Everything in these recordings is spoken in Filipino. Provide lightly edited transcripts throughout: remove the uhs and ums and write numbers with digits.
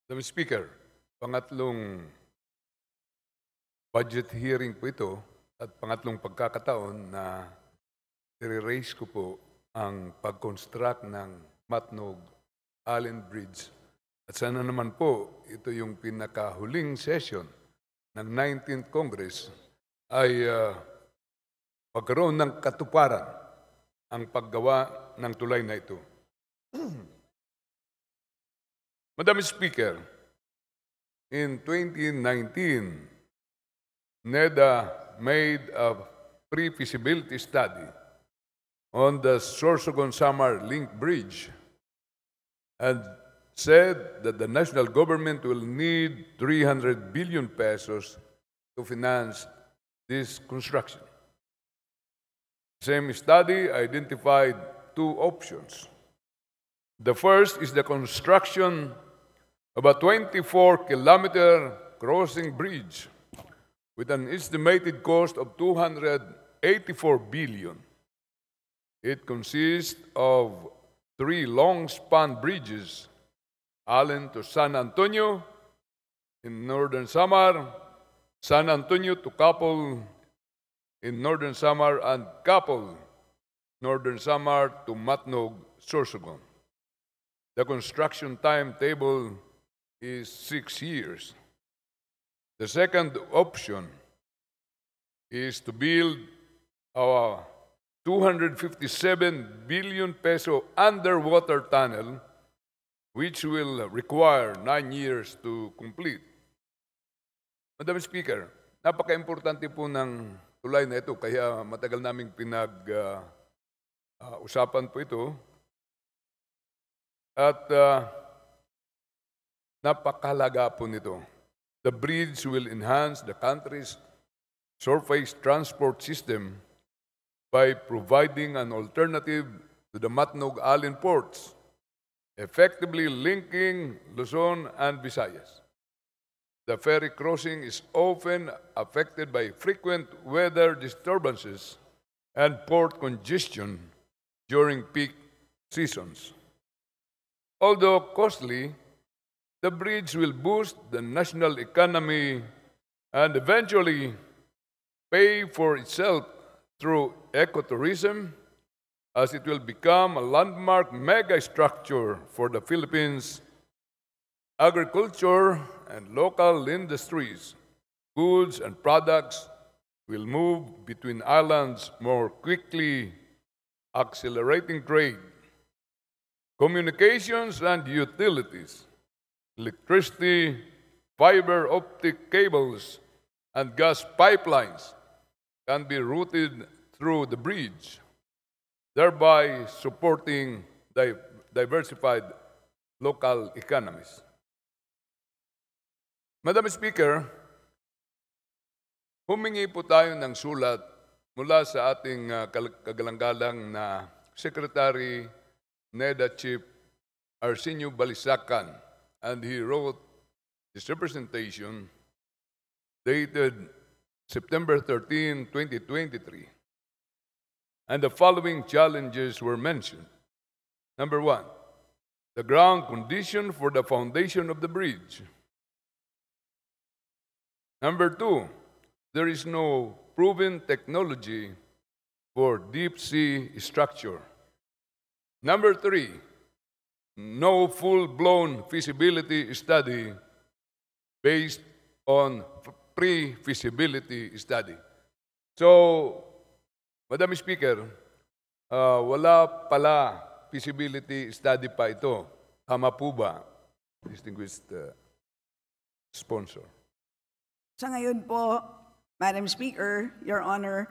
Madam Speaker, pangatlong budget hearing po ito at pangatlong pagkakataon na i-raise ko po ang pag-construct ng Matnog Allen Bridge. At sana naman po, ito yung pinakahuling session ng 19th Congress ay pagkaroon ng katuparan ang paggawa ng tulay na ito. Madam Speaker, in 2019, NEDA made a pre-feasibility study on the Sorsogon-Samar Link Bridge and said that the national government will need 300 billion pesos to finance this construction. The same study identified two options. The first is the construction of a 24-kilometer crossing bridge with an estimated cost of 284 billion. It consists of 3 long-span bridges, Allen to San Antonio in northern Samar, San Antonio to Capol in northern Samar, and Capol, northern Samar to Matnog, Sorsogon. The construction timetable is 6 years. The second option is to build a 257 billion peso underwater tunnel which will require 9 years to complete. Madam Speaker, napaka-importante po ng tulay na ito kaya matagal naming usapan po ito. At napakahalaga po nito. The bridge will enhance the country's surface transport system by providing an alternative to the Matnog Allen ports, effectively linking Luzon and Visayas. The ferry crossing is often affected by frequent weather disturbances and port congestion during peak seasons. Although costly, the bridge will boost the national economy and eventually pay for itself through ecotourism, as it will become a landmark mega-structure for the Philippines' agriculture and local industries. Goods and products will move between islands more quickly, accelerating trade, communications and utilities, electricity, fiber optic cables, and gas pipelines can be routed through the bridge, thereby supporting diversified local economies. Madam Speaker, humingi po tayo ng sulat mula sa ating kagalang-galang na Secretary NEDA Chief Arsenio Balisacan, and he wrote his representation dated September 13, 2023. And the following challenges were mentioned. Number 1, the ground condition for the foundation of the bridge. Number 2, there is no proven technology for deep sea structure. Number 3, no full-blown feasibility study based on pre-feasibility study. So, Madam Speaker, wala pala feasibility study pa ito. Tama po ba, distinguished sponsor? Sa ngayon po, Madam Speaker, Your Honor,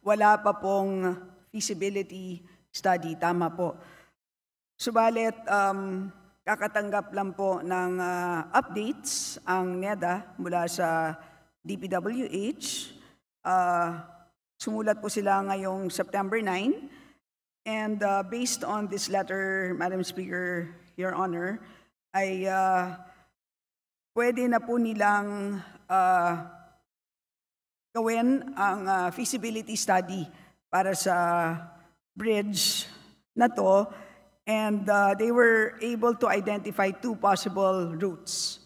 wala pa pong feasibility study. Tama po. Subalit, kakatanggap lang po ng updates ang NEDA mula sa DPWH. Sumulat po sila ngayong September 9. And based on this letter, Madam Speaker, Your Honor, ay pwede na po nilang gawin ang feasibility study para sa bridge na to And they were able to identify two possible routes.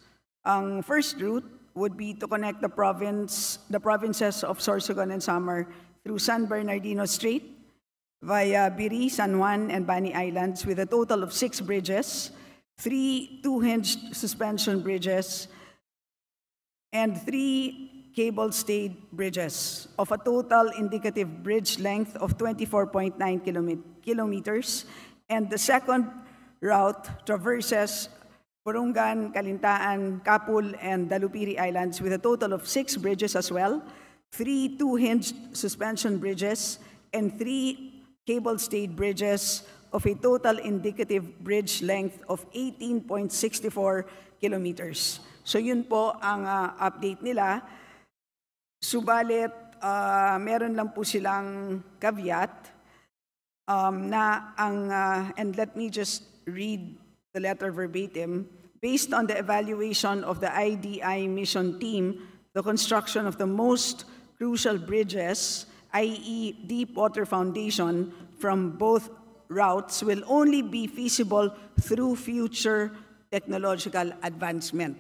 Ang first route would be to connect the provinces of Sorsogon and Samar through San Bernardino Strait via Biri, San Juan, and Bani Islands with a total of 6 bridges, 3 two-hinged suspension bridges, and 3 cable-stayed bridges of a total indicative bridge length of 24.9 kilometers. And the second route traverses Burungan, Kalintaan, Kapul, and Dalupiri Islands with a total of 6 bridges as well, 3 two-hinged suspension bridges, and 3 cable-stayed bridges of a total indicative bridge length of 18.64 kilometers. So yun po ang update nila. Subalit, meron lang po silang caveat and let me just read the letter verbatim. Based on the evaluation of the IDI mission team, the construction of the most crucial bridges, i.e. deep water foundation from both routes, will only be feasible through future technological advancement.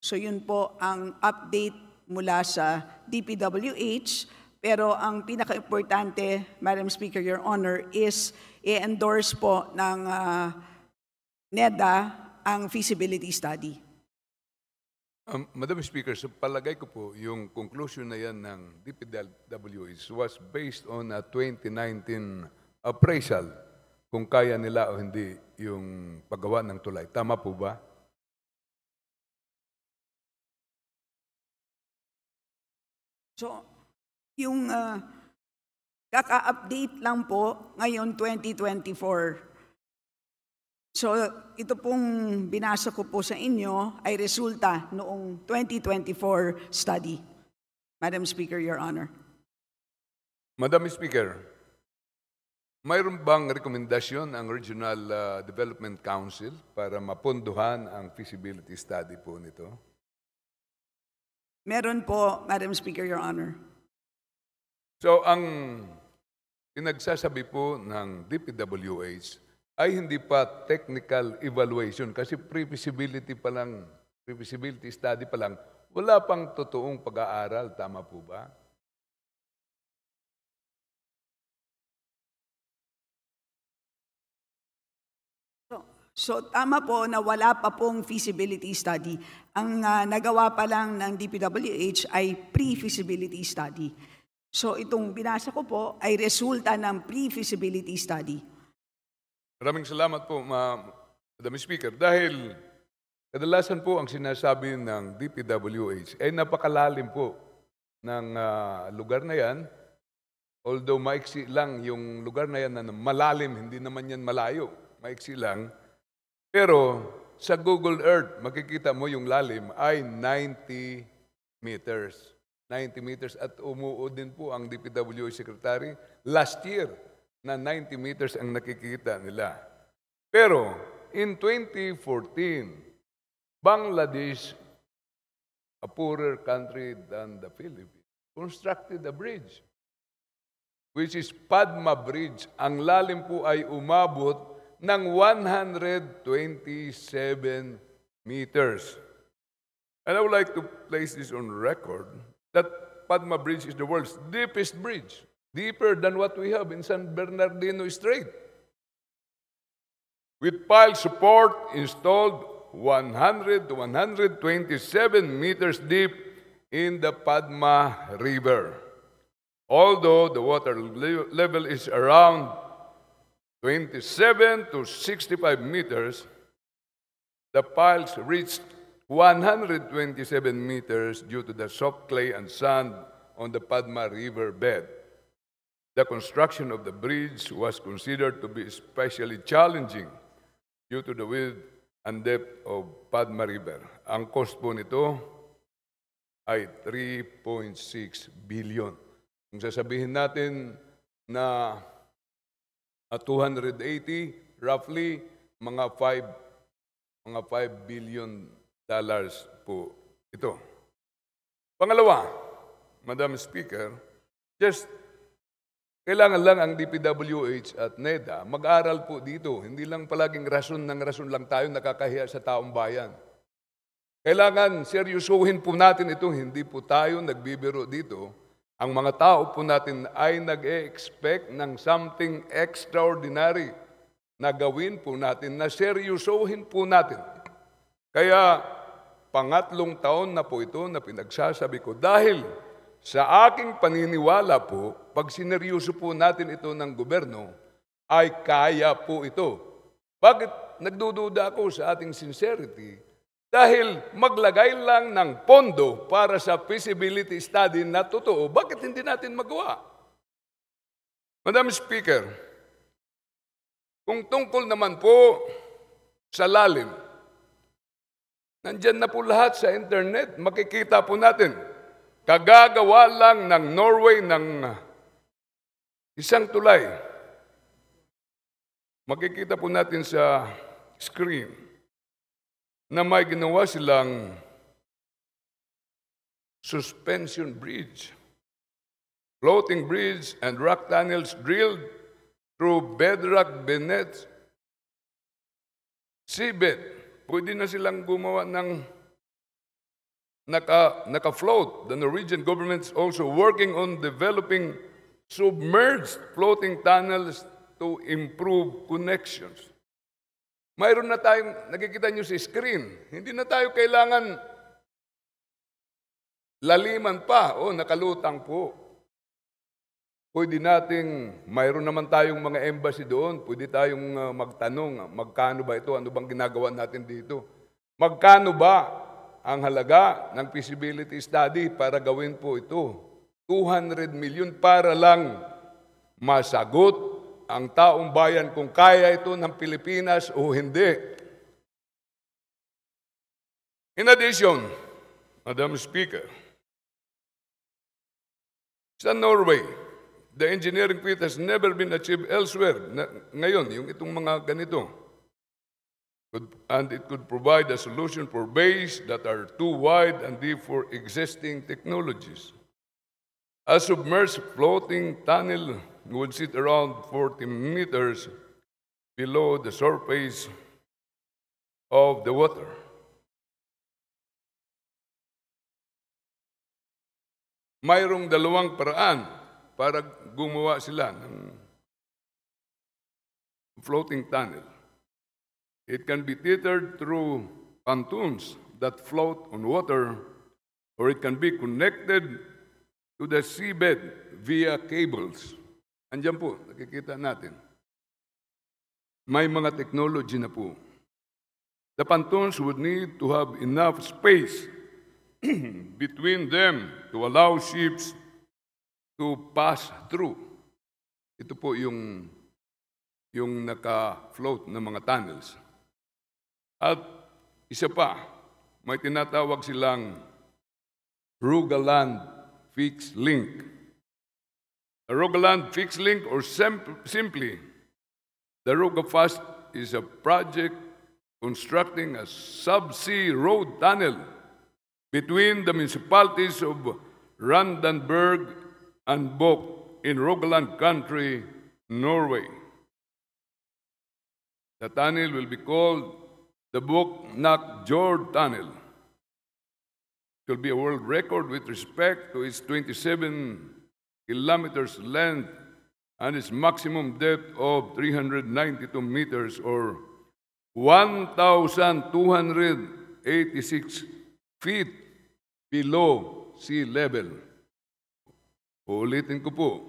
So yun po ang update mula sa DPWH. Pero ang pinaka-importante, Madam Speaker, Your Honor, is i-endorse po ng NEDA ang feasibility study. Madam Speaker, sa palagay ko po, yung conclusion na yan ng DPWH was based on a 2019 appraisal kung kaya nila o hindi yung paggawa ng tulay. Tama po ba? So, yung kaka-update lang po ngayon 2024. So ito pong binasa ko po sa inyo ay resulta noong 2024 study. Madam Speaker, Your Honor. Madam Speaker, mayroon bang rekomendasyon ang Regional Development Council para mapunduhan ang feasibility study po nito? Meron po, Madam Speaker, Your Honor. So, ang pinagsasabi po ng DPWH ay hindi pa technical evaluation kasi pre-feasibility study pa lang, wala pang totoong pag-aaral. Tama po ba? So tama po na wala pa pong feasibility study. Ang nagawa pa lang ng DPWH ay pre-feasibility study. So itong binasa ko po ay resulta ng pre-feasibility study. Maraming salamat po, Madam Speaker. Dahil kadalasan po ang sinasabi ng DPWH ay napakalalim po ng lugar na yan. Although maiksi lang yung lugar na yan na malalim, hindi naman yan malayo. Maiksi lang. Pero sa Google Earth, makikita mo yung lalim ay 90 meters. 90 meters at umuo din po ang DPWH Secretary last year na 90 meters ang nakikita nila. Pero in 2014, Bangladesh, a poorer country than the Philippines, constructed a bridge, which is Padma Bridge. Ang lalim po ay umabot ng 127 meters. And I would like to place this on record that Padma Bridge is the world's deepest bridge, deeper than what we have in San Bernardino Strait. With pile support installed 100 to 127 meters deep in the Padma River. Although the water level is around 27 to 65 meters, the piles reached 127 meters due to the soft clay and sand on the Padma River bed. The construction of the bridge was considered to be especially challenging due to the width and depth of Padma River. Ang cost po nito ay 3.6 billion. Kung sasabihin natin na 280, roughly mga 5 billion dollars po ito. Pangalawa, Madam Speaker, just Kailangan lang ang DPWH at NEDA mag-aral po dito. Hindi lang palaging rason lang tayo nakakahiya sa taong bayan. Kailangan seryosuhin po natin ito. Hindi po tayo nagbibiro dito. Ang mga tao po natin ay nag-e-expect ng something extraordinary na gawin po natin, na seryosuhin po natin. Kaya pangatlong taon na po ito na pinagsasabi ko dahil sa aking paniniwala po, pag sineryoso po natin ito ng gobyerno, ay kaya po ito. Bakit nagdududa ako sa ating sincerity? Dahil maglagay lang ng pondo para sa feasibility study na totoo, bakit hindi natin magawa? Madam Speaker, kung tungkol naman po sa lalim, nandyan na po lahat sa internet, makikita po natin. Kagagawa lang ng Norway ng isang tulay. Makikita po natin sa screen na may ginawa silang suspension bridge, floating bridge and rock tunnels drilled through bedrock beneath seabed. Pwede na silang gumawa ng naka-float. The Norwegian government is also working on developing submerged floating tunnels to improve connections. Mayroon na tayong, nakikita nyo sa screen, hindi na tayo kailangan laliman pa o nakalutang po. Pwede nating, mayroon naman tayong mga embassy doon, pwede tayong magtanong, magkano ba ito, ano bang ginagawa natin dito? Magkano ba ang halaga ng feasibility study para gawin po ito? 200 million para lang masagot ang taong bayan kung kaya ito ng Pilipinas o hindi. In addition, Madam Speaker, sa Norway, the engineering feat has never been achieved elsewhere. Ngayon, yung itong mga ganito, and it could provide a solution for bays that are too wide and deep for existing technologies. A submerged floating tunnel would sit around 40 meters below the surface of the water. Mayroong dalawang paraan para gumawa sila ng floating tunnel. It can be tethered through pontoons that float on water, or it can be connected to the seabed via cables. Andiyan po, nakikita natin. May mga technology na po. The pontoons would need to have enough space between them to allow ships to pass through. Ito po yung naka-float na mga tunnels. At isa pa, may tinatawag silang Rogaland Fixed Link. The Rogaland Fixed Link, or simply, the Rogafast, is a project constructing a subsea road tunnel between the municipalities of Randenburg and Bok in Rogaland Country, Norway. The tunnel will be called the Bok-Nak-Jord Tunnel. It will be a world record with respect to its 27 kilometers length and its maximum depth of 392 meters or 1,286 feet below sea level. Ulitin ko po,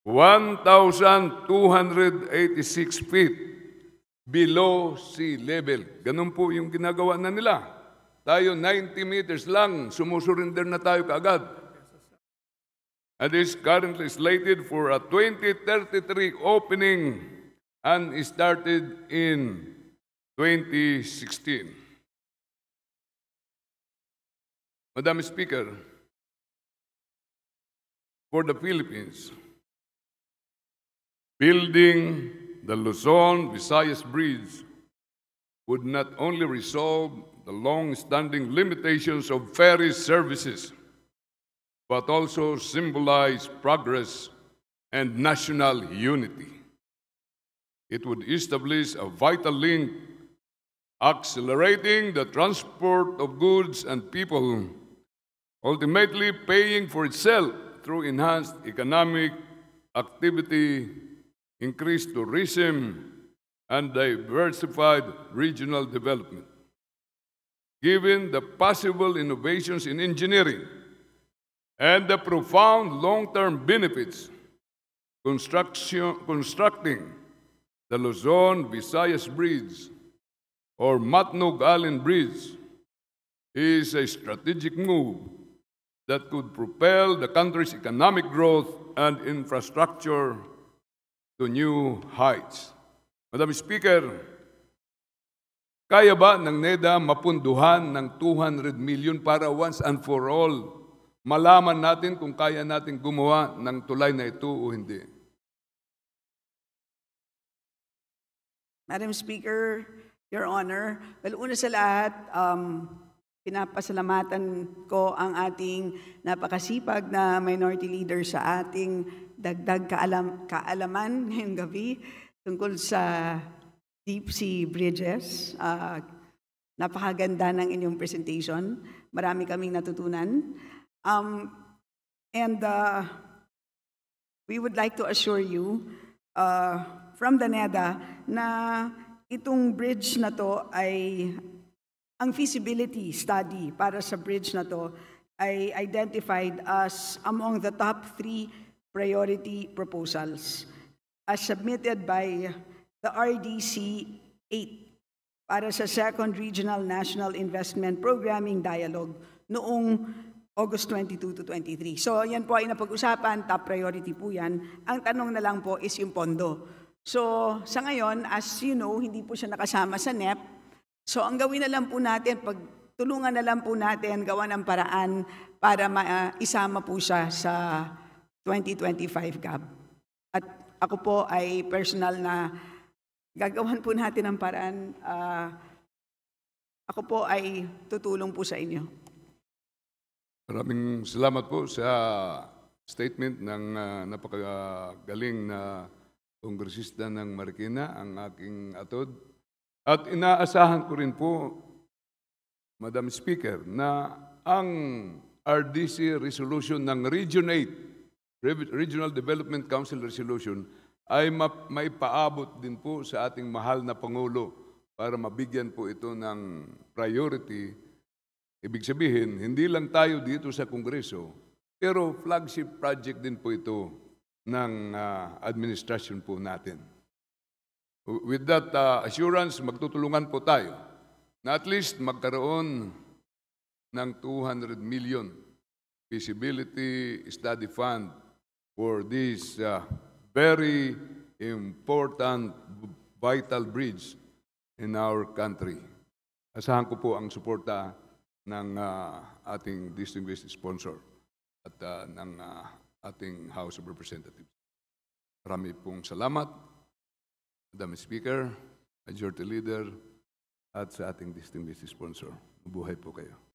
1,286 feet below sea level. Ganun po yung ginagawa na nila. Tayo 90 meters lang, sumusurrender na tayo kaagad. And is currently slated for a 2033 opening and started in 2016. Madam Speaker, for the Philippines, building the Luzon-Visayas Bridge would not only resolve the long-standing limitations of ferry services, but also symbolize progress and national unity. It would establish a vital link, accelerating the transport of goods and people, ultimately paying for itself through enhanced economic activity, increased tourism, and diversified regional development. Given the possible innovations in engineering and the profound long-term benefits, constructing the Luzon-Visayas Bridge or Matnog-Allen Bridge is a strategic move that could propel the country's economic growth and infrastructure to new heights. Madam Speaker, kaya ba ng NEDA mapunduhan ng 200 million para once and for all malaman natin kung kaya natin gumawa ng tulay na ito o hindi? Madam Speaker, Your Honor, well, una sa lahat, pinapasalamatan ko ang ating napakasipag na minority leader sa ating dagdag kaalaman ngayong gabi tungkol sa deep sea bridges. Napakaganda ng inyong presentation. Marami kaming natutunan. We would like to assure you from the NEDA na itong bridge na to ay, ang feasibility study para sa bridge na to ay identified as among the top 3 priority proposals as submitted by the RDC 8 para sa Second Regional National Investment Programming Dialogue noong August 22 to 23. So yan po ay napag-usapan, top priority po yan. Ang tanong na lang po is yung pondo. So sa ngayon, as you know, hindi po siya nakasama sa NEP. So ang gawin na lang po natin, tulungan na lang po natin gawa ng paraan para isama po siya sa 2025 GAB. At ako po ay personal na gagawan po natin ang paraan. Ako po ay tutulong po sa inyo. Maraming salamat po sa statement ng napakagaling na kongresista ng Marikina, ang aking atod. At inaasahan ko rin po, Madam Speaker, na ang RDC resolution ng Region 8, Regional Development Council Resolution, ay maipaabot din po sa ating mahal na Pangulo para mabigyan po ito ng priority. Ibig sabihin, hindi lang tayo dito sa Kongreso, pero flagship project din po ito ng administration po natin. With that assurance, magtutulungan po tayo na at least magkaroon ng 200 million feasibility study fund for this very important, vital bridge in our country. Asahan ko po ang suporta ng ating distinguished sponsor at ng ating House of Representatives. Marami pong salamat, Madam Speaker, Majority Leader, at sa ating distinguished sponsor. Mabuhay po kayo.